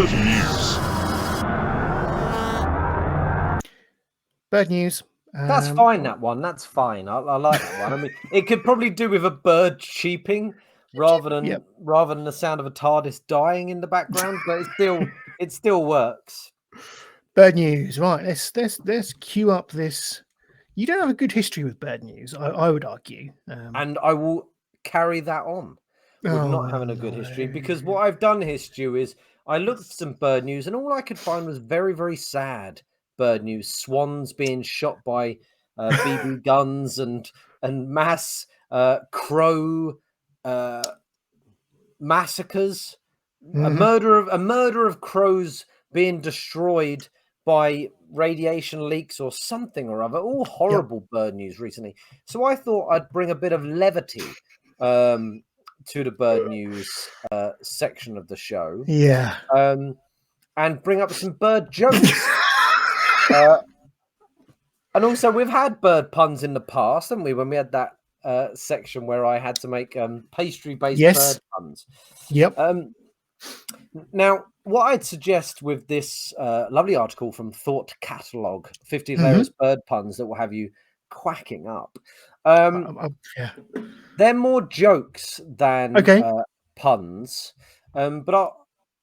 Bird news. Bird news. That's fine, that one. That's fine. I like that one. I mean, it could probably do with a bird cheeping rather than the sound of a TARDIS dying in the background, but it still works. Bird news. Right, let's queue up this. You don't have a good history with bird news, I would argue. And I will carry that on with not having a good history, because what I've done here, Stu, is I looked for some bird news and all I could find was very, very sad bird news. Swans being shot by BB guns and mass crow massacres, a murder of crows being destroyed by radiation leaks or something or other. All horrible bird news recently. So I thought I'd bring a bit of levity to the bird news section of the show. Yeah. And bring up some bird jokes. And also, we've had bird puns in the past, haven't we? When we had that section where I had to make pastry-based bird puns. Yep. Now, what I'd suggest with this lovely article from Thought Catalog, 50 hilarious bird puns that will have you quacking up. They're more jokes than puns. But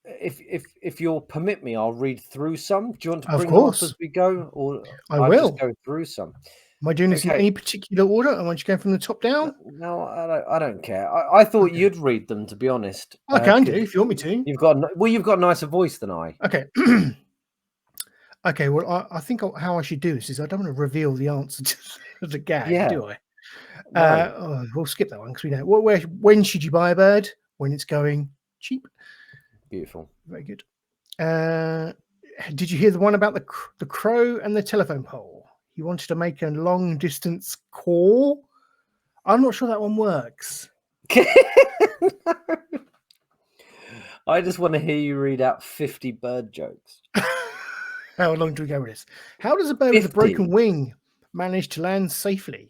if you'll permit me, I'll read through some. Do you want to bring them up as we go? Or I will just go through some. Am I doing this in any particular order? I want you to go from the top down. No, I don't care. I thought you'd read them, to be honest. I can do if you want me to. You've got a nicer voice than I. Okay. Okay. Well, I think how I should do this is I don't want to reveal the answer to the gag, do I? No. We'll skip that one because we know. When should you buy a bird? When it's going cheap. Beautiful. Very good. Did you hear the one about the crow and the telephone pole? He wanted to make a long distance call. I'm not sure that one works. I just want to hear you read out 50 bird jokes. How long do we go with this? How does a bird with a broken wing manage to land safely?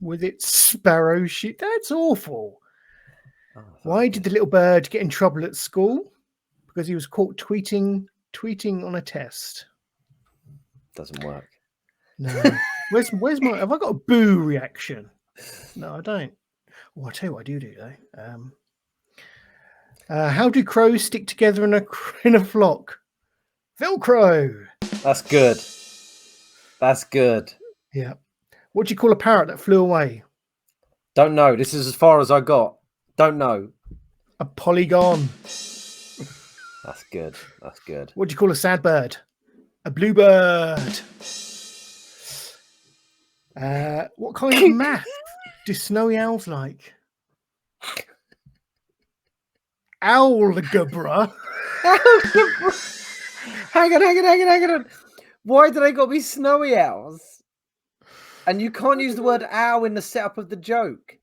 With its sparrow shoot. That's awful. Why did the little bird get in trouble at school? Because he was caught tweeting on a test. Doesn't work. No. Where's my? Have I got a boo reaction? No, I don't. Well, I tell you what I do though. How do crows stick together in a flock? Velcro. That's good. That's good. Yeah. What do you call a parrot that flew away? Don't know. This is as far as I got. Don't know. A polygon. That's good. That's good. What do you call a sad bird? A bluebird. What kind of math do snowy owls like? Algebra. Hang on. Why do they got to be snowy owls? And you can't use the word owl in the setup of the joke.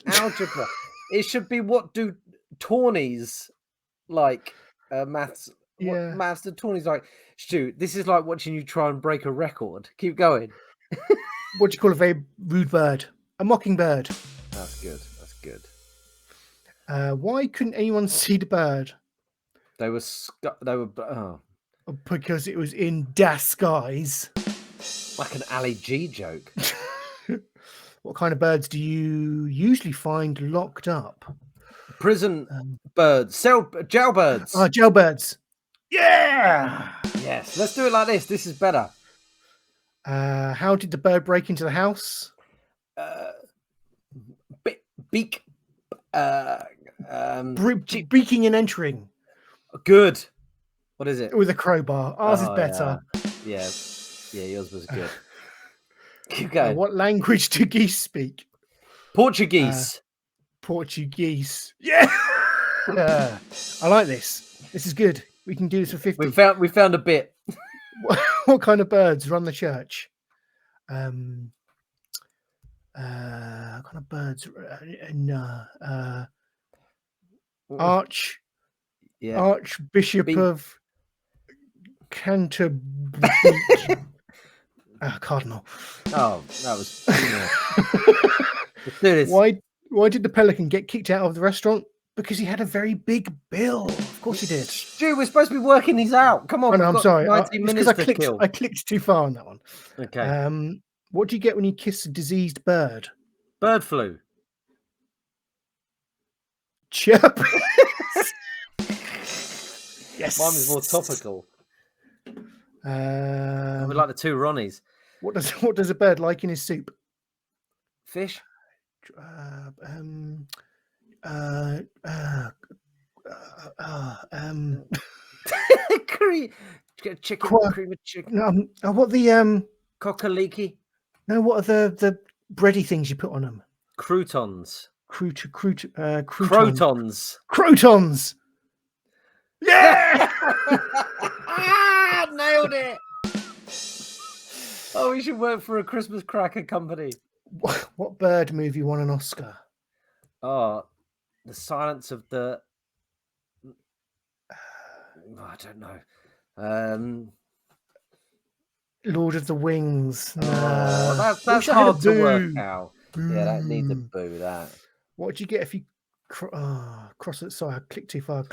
Algebra. It should be what do tawnies like maths. What maths do tawnies like? Stu, this is like watching you try and break a record. Keep going. What do you call a very rude bird? A mockingbird. That's good. That's good. Why couldn't anyone see the bird? They were. Because it was in disguise. Like an Ali G joke. What kind of birds do you usually find locked up? Prison birds. Jailbirds. Oh, jailbirds. Yeah. Yes. Let's do it like this. This is better. How did the bird break into the house? Beak. Breaking and entering. Good. What is it? With a crowbar. Ours is better. Yeah, yours was good. Keep going. What language do geese speak? Portuguese. Portuguese. Yeah. I like this. This is good. We can do this for 50. We found a bit. What kind of birds run the church? What kind of birds? Archbishop of Canterbury. Cardinal. Oh, that was. Let's do this. Why did the pelican get kicked out of the restaurant? Because he had a very big bill. Of course he did. Stu, we're supposed to be working these out. Come on, Oh, no, we've I'm got sorry. 19 It's minutes because to kill. I clicked too far on that one. Okay. What do you get when you kiss a diseased bird? Bird flu. Chirp. Yes. Mine was more topical. We like the two Ronnies. What does a bird like in his soup? Fish. Chicken, cream of chicken. What the Cockaliki. No, what are the bready things you put on them? Croutons. Croutons. Crotons. Yeah! Nailed it. Oh, we should work for a Christmas cracker company. What bird movie won an Oscar? Oh, The Silence of the... I don't know. Lord of the Wings. No. That's hard to work out. Yeah, that needs a boo, that. What would you get if you cross it? Sorry, I clicked too far.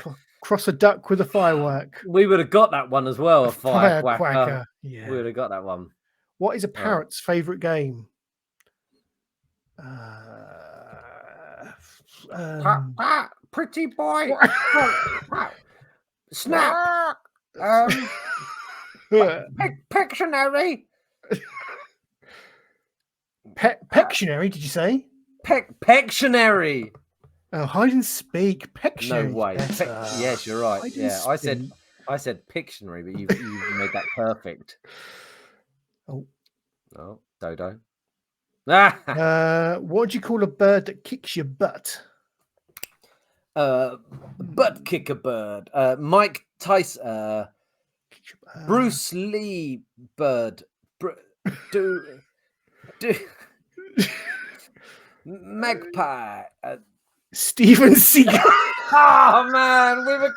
Cross a duck with a firework. We would have got that one as well. A firecracker. Yeah. We would have got that one. What is a parrot's favourite game? Pretty boy. Snap. Pictionary. Pectionary, did you say? Pectionary. Oh, hide and speak. Pectionary. No way. Yes, you're right. Yeah, I said Pictionary, but you made that perfect. Oh, Dodo. What do you call a bird that kicks your butt? Butt kicker bird. Mike Tyson. Bruce Lee bird. Magpie. Steven Seagal. Oh man, we were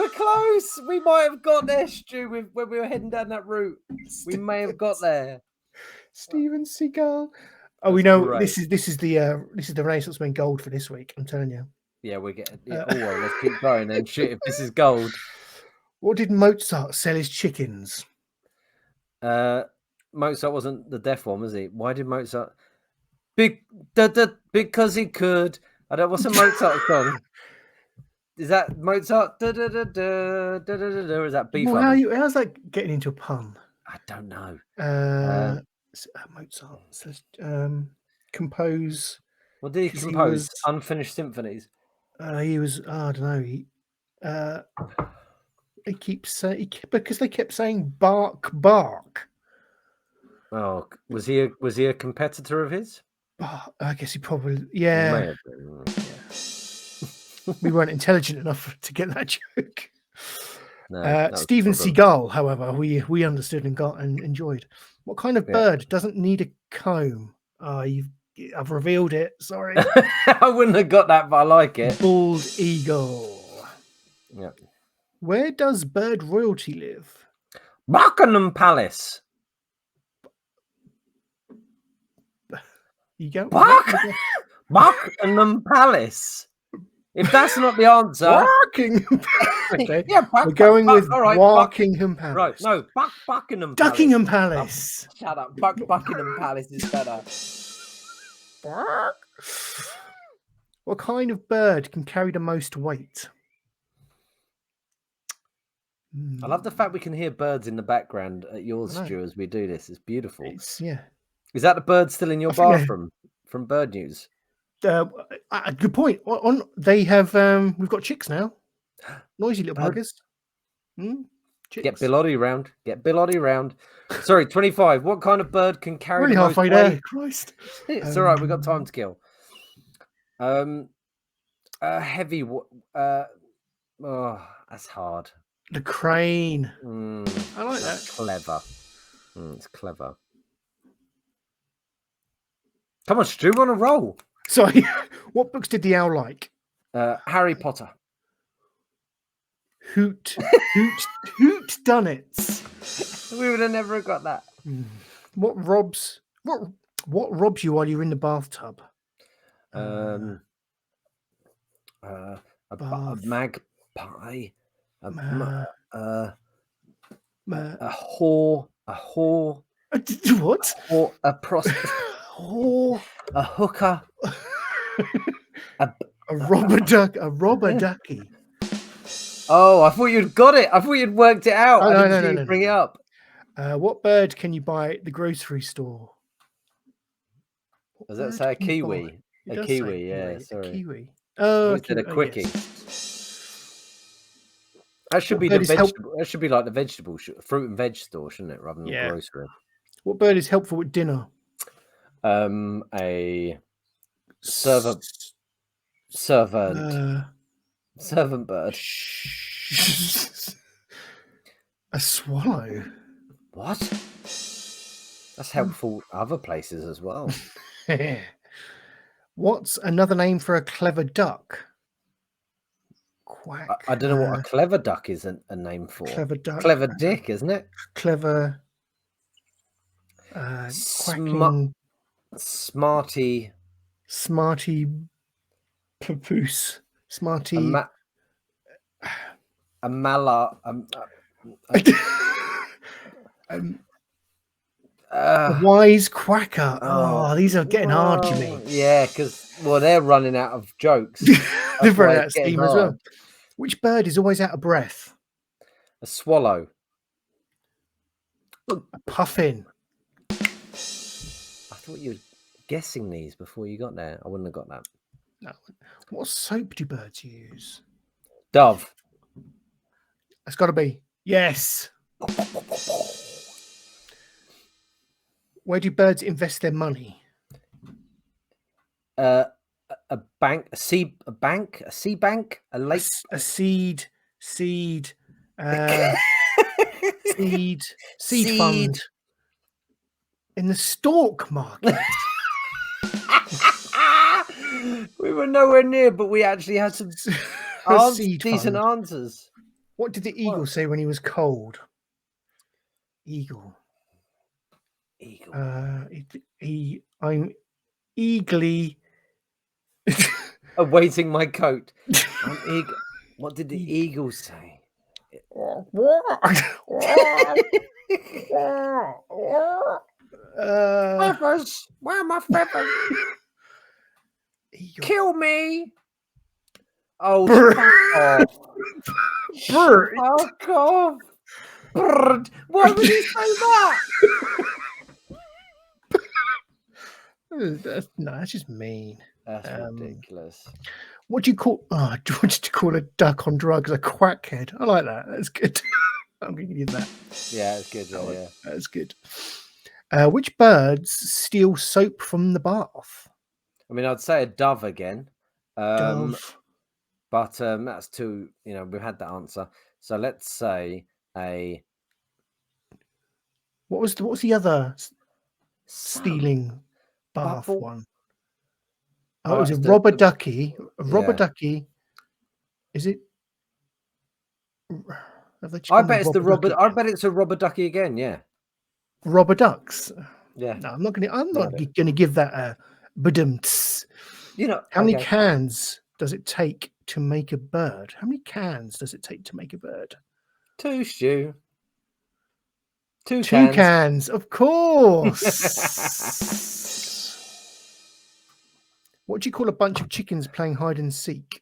close. We might have got there, Stu, when we were heading down that route. We may have got there. Steven Seagal. Oh, we know great. This is the Renaissance Man gold for this week. I'm telling you. Yeah, we're getting. Yeah, well, let's keep going then. Shit, if this is gold. What did Mozart sell his chickens? Mozart wasn't the deaf one, was he? Why did Mozart? Because he could. I don't. What's a Mozart song? Is that Mozart? Or is that beef? Well, how's that getting into a pun? I don't know. Mozart says compose. What did he compose? Unfinished symphonies. He was. I don't know. He keeps saying because they kept saying bark, bark. Oh, was he a competitor of his? Oh, I guess he probably. Yeah. May have been. Yeah. We weren't intelligent enough to get that joke. No, Steven Seagal, however, we understood and got and enjoyed. What kind of bird doesn't need a comb? I've revealed it. Sorry. I wouldn't have got that, but I like it. Bald eagle. Yeah. Where does bird royalty live? Buckingham Palace. You go. Buckingham Palace. If that's not the answer, okay. Yeah, we're going with Buckingham Palace. Right, no, Buckingham Palace. Duckingham Palace. Oh, shut up. Buckingham Palace is better. What kind of bird can carry the most weight? I love the fact we can hear birds in the background at yours, Stu, as we do this. It's beautiful. Yeah. Is that the bird still in your bathroom from Bird News? Good point. They have. We've got chicks now. Noisy little buggers. Get Bilotti round. Get Bilotti round. Sorry, 25. What kind of bird can carry really the most halfway weight? There. Christ. It's all right. We've got time to kill. Heavy. That's hard. The crane. I like that. Clever. It's clever. Come on, Stu, we're on a roll. Sorry, what books did the owl like? Harry Potter. Hoot done it. We would have never got that. What robs you while you're in the bathtub? A Bath. magpie. A Ma whore. A whore. what? A prostitute. Oh. A hooker. A A robber yeah. ducky. Oh, I thought you'd got it. I thought you'd worked it out. Oh, I no, didn't no, see no, you no, bring it no. up. What bird can you buy at the grocery store? What Does that bird say a can you buy? kiwi? It A does say kiwi, yeah, a sorry. kiwi. I Oh, thought a you said kiwi. a Oh, quickie. yes. That should What be the bird is help? vegetable. That should be like the vegetable fruit and veg store, shouldn't it, rather than the Yeah. grocery? What bird is helpful at dinner? A servant bird. A swallow. What? That's helpful other places as well. What's another name for a clever duck? Quack. I don't know what a clever duck is a name for. Clever duck. Clever dick, isn't it? Clever. Quacking. Smarty. Smarty. Papoose. Smarty. A mala. A wise quacker. Oh, these are getting hard, Jimmy. Yeah, because they're running out of jokes. They're running out of steam as well. Which bird is always out of breath? A swallow. A puffin. I thought you were guessing these before you got there. I wouldn't have got that. No. What soap do birds use? Dove. It's got to be. Yes. Where do birds invest their money? A bank, a sea bank, a lake, a seed fund in the stock market. We were nowhere near, but we actually had some decent answers. What did the eagle say when he was cold? Eagle. I'm eagerly awaiting my coat. What did the eagle say? Feathers. Where are my feathers? Kill me. Oh, bird. Fuck off. Bird. Why would you say that? That's just mean. That's ridiculous. What do you call? What did you call a duck on drugs? A quackhead. I like that. That's good. I'm going to give you that. Yeah, it's good. Yeah, that's good. Which birds steal soap from the bath? I mean, I'd say a dove again. Dove. But that's too. We've had that answer. So let's say a. What's the other stealing bath bubble? One? Oh, it was a robber ducky. A robber ducky. Is it? I bet it's the robber. I bet it's a robber ducky again. Yeah. Robber ducks. Yeah. No, I'm not gonna give that a badumts. How many cans does it take to make a bird? How many cans does it take to make a bird? 2, Stu. 2 cans, of course. What do you call a bunch of chickens playing hide and seek?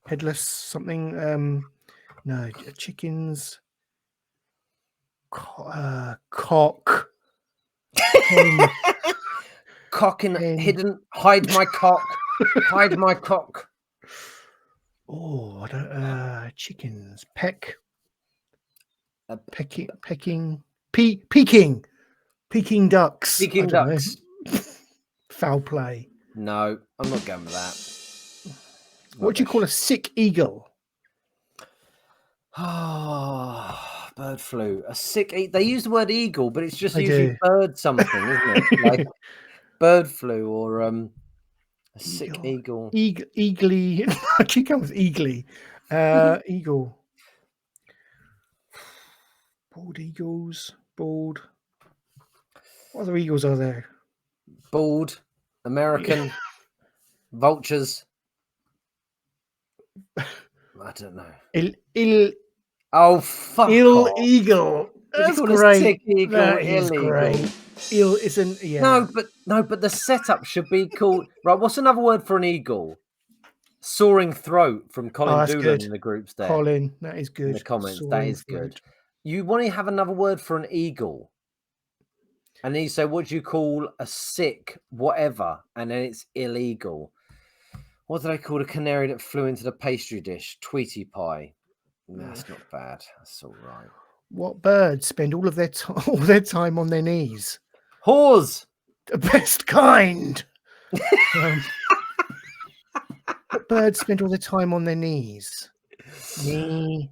Headless something. No, chickens. Cock. Cock hidden. Hide my cock. Hide my cock. Oh, I don't. Chickens. Peking. Peking ducks. Peking ducks. Foul play. No, I'm not going with that. What do you call a sick eagle? Oh, bird flu. A sick. They use the word eagle, but it's just usually bird something, isn't it? Like bird flu or a sick eagle. Eagly. I keep going with eagly. Eagle. Bald eagles. Bald. What other eagles are there? Bald. American. Vultures. I don't know. Oh, fuck off. eagle. Would you That's call a great. sick eagle That is illegal? great. Eel isn't. Yeah. No, but the setup should be called. Right, what's another word for an eagle? Soaring throat from Colin that's Doolan good. in the groups there. Colin, that is In good. the comments, that Soaring is good. throat. You want to have another word for an eagle. And then you say, what do you call a sick whatever? And then it's illegal. What did I call a canary that flew into the pastry dish? Tweety pie. That's not bad. That's all right. What birds spend all their time on their knees? Haws. The best kind. What birds spend all their time on their knees? Knee.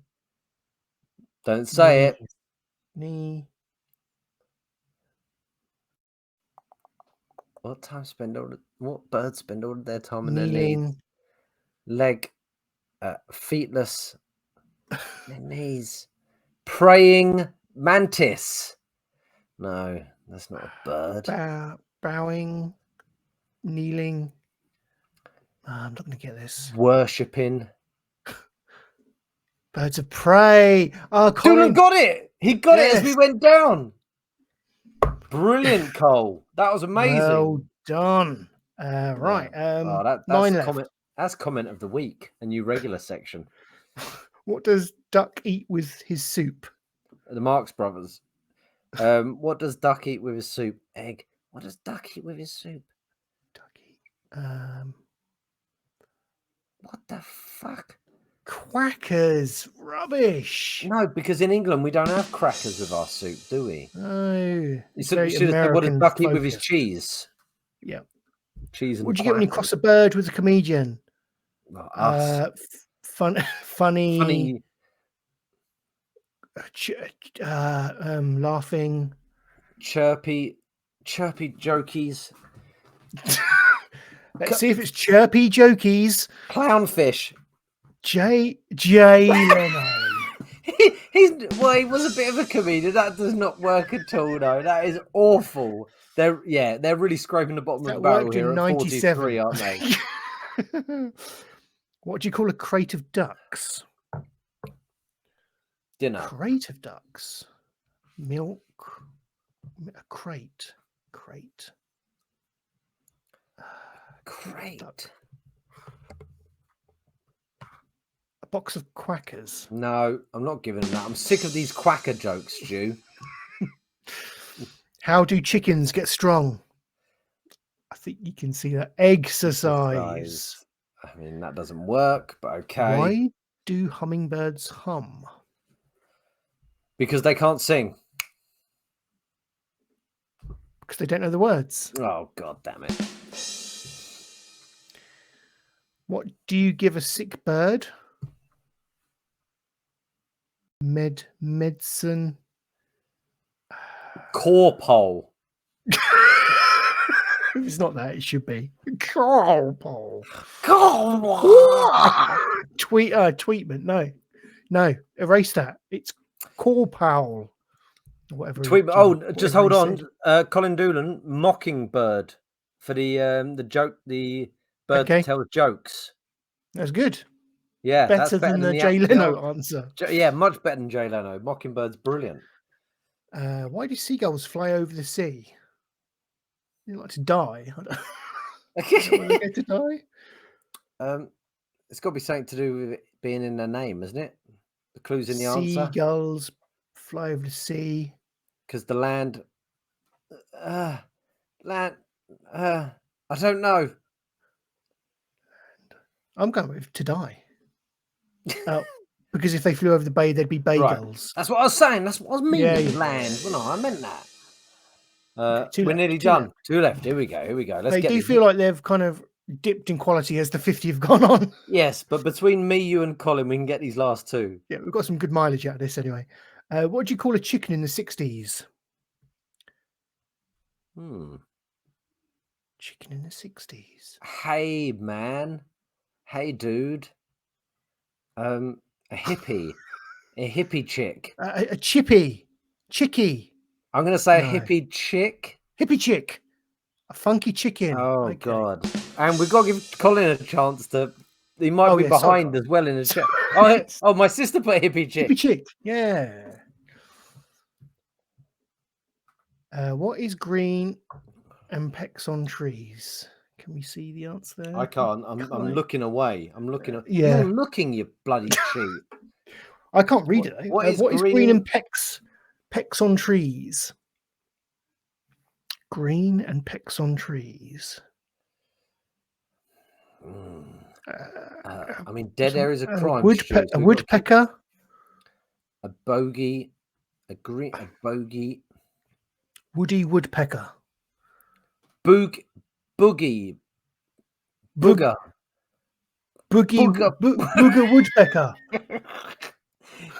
Don't say it. Knee. What birds spend all their time on their Kneeling. knees? Leg. Feetless. Their knees. Praying mantis. No, that's not a bird. Bowing. Kneeling. I'm not going to get this. Worshipping. Birds of prey. Oh, Colin got it. He got it as we went down. Brilliant, Cole. That was amazing. Well done. Right. That's comment. That's comment of the week. A new regular section. What does duck eat with his soup? The Marx Brothers. What does duck eat with his soup? Egg. What does duck eat with his soup? Duck eat. What the fuck? Quackers. Rubbish. No, because in England we don't have crackers with our soup, do we? No. You should have said, what does duck eat with his cheese? Yeah. Cheese and What'd you get when you cross a bird with a comedian? Well, us. Funny. Laughing. Chirpy jokies. Let's see if it's chirpy jokies. Clownfish. Jay Leno. He was a bit of a comedian. That does not work at all. No, that is awful. They're really scraping the bottom of the barrel here at 43, aren't they? What do you call a crate of ducks? Dinner. Crate of ducks. Milk. A crate. Crate. Crate. A box of quackers. No, I'm not giving them that. I'm sick of these quacker jokes, Stu. How do chickens get strong? I think you can see that. Exercise. I mean, that doesn't work, but okay. Why do hummingbirds hum? Because they can't sing. Because they don't know the words. Oh, God damn it. What do you give a sick bird? Medicine. Core pole. It's not that. It should be core pole. Tweetment. No. Erase that. It's core pole. Whatever. Just hold on. Colin Doolan, mockingbird for the joke. The bird that tells jokes. That's good. Yeah, better that's better than the Jay Leno answer. Yeah, much better than Jay Leno. Mockingbird's brilliant. Why do seagulls fly over the sea? They like to die. They get to die. It's got to be something to do with it being in their name, isn't it? The clue's in the answer. Seagulls fly over the sea. Because the land. I don't know. I'm going with to die. Because if they flew over the bay, they'd be bagels. Right. That's what I was saying. That's what I was meaning. Yeah. Land. Well, no, I meant that. Okay, we're nearly done. Two left. Here we go. They do feel like they've kind of dipped in quality as the 50 have gone on. Yes, but between me, you, and Colin, we can get these last two. Yeah, we've got some good mileage out of this anyway. What do you call a chicken in the 60s? Chicken in the 60s. Hey, man. Hey, dude. A hippie. A hippie chick. A chippy. Chickie. I'm going to say a hippie chick. Hippie chick. A funky chicken. Oh, Okay. God. And we've got to give Colin a chance to... He might be yeah, sorry, behind Colin. as well in the chat. Oh, my sister put hippie chick. Hippie chick. Yeah. What is green and pecks on trees? Can we see the answer there? I can't. I'm looking away. I'm looking. Yeah. You're looking, you bloody cheat. I can't read it. What is What is green green and pecks on trees? Green and pecks on trees. I mean, dead air is a crime. A woodpecker. A bogey. A bogey. Woody woodpecker. Boogie. Booger. Booger woodpecker.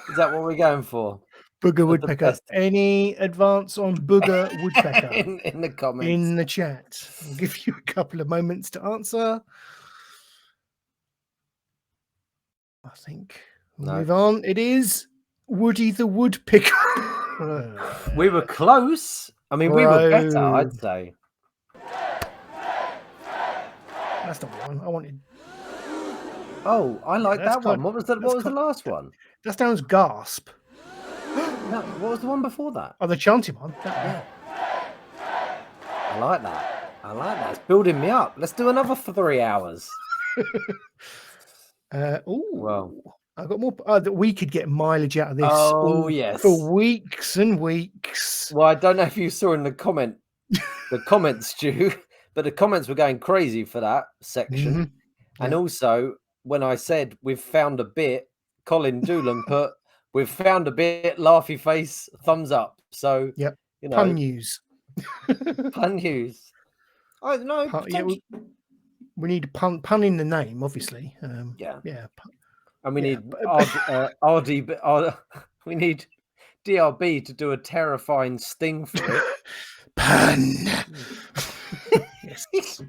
Is that what we're going for? Booger woodpecker. Any advance on booger woodpecker? in the comments. In the chat. I'll give you a couple of moments to answer. I think we'll move on. It is Woody the woodpecker. We were close. I mean, we were better, I'd say. That's not the one I wanted. Oh, I like that one. What was the last one? That's down as gasp. No, what was the one before that? Oh, the chanting one. Yeah. I like that. It's building me up. Let's do another for 3 hours. Well, I've got more. We could get mileage out of this. Oh, yes. For weeks and weeks. Well, I don't know if you saw in the comments, Stu, but the comments were going crazy for that section. Mm-hmm. And also, when I said we've found a bit, Colin Doolan put, we've found a bit, laughy face, thumbs up. So, yep. You know, pun news. Pun news. Oh, no. We need pun in the name, obviously. Yeah. And we need we need DRB to do a terrifying sting for it. Pun. Yes. Do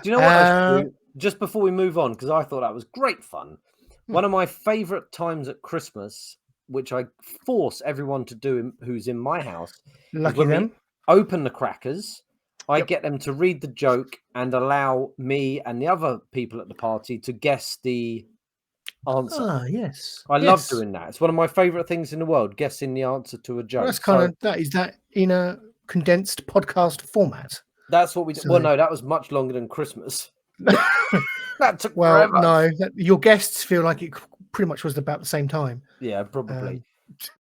you know what? Just before we move on, because I thought that was great fun. One of my favorite times at Christmas, which I force everyone to do who's in my house, lucky them, open the crackers. I get them to read the joke and allow me and the other people at the party to guess the answer. Yes. I love doing that. It's one of my favorite things in the world, guessing the answer to a joke. Well, that's that in a condensed podcast format. That's what we did. Well, no, that was much longer than Christmas. That took forever. No, your guests feel like it pretty much was about the same time. Yeah, probably.